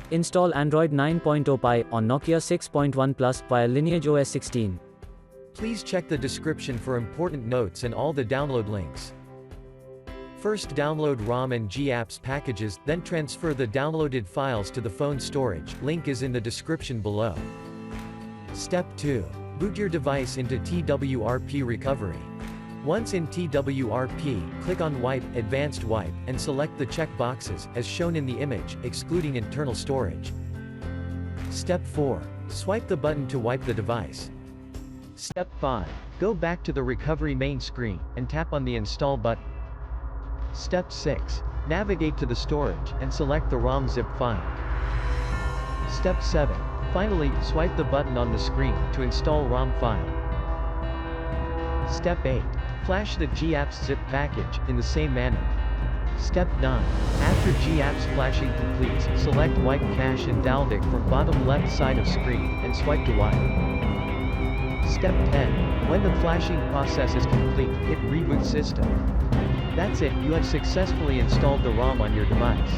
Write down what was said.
Install Android 9.0 Pie on Nokia 6.1 Plus via LineageOS 16. Please check the description for important notes and all the download links. First download ROM and GApps packages, then transfer the downloaded files to the phone storage, link is in the description below. Step 2. Boot your device into TWRP recovery. Once in TWRP, click on Wipe, Advanced Wipe, and select the check boxes, as shown in the image, excluding internal storage. Step 4. Swipe the button to wipe the device. Step 5. Go back to the recovery main screen, and tap on the Install button. Step 6. Navigate to the storage, and select the ROM zip file. Step 7. Finally, swipe the button on the screen, to install ROM file. Step 8. Flash the GApps zip package, in the same manner. Step 9. After GApps flashing completes, select Wipe Cache and Dalvik from bottom left side of screen, and swipe to wipe. Step 10. When the flashing process is complete, hit Reboot System. That's it, you have successfully installed the ROM on your device.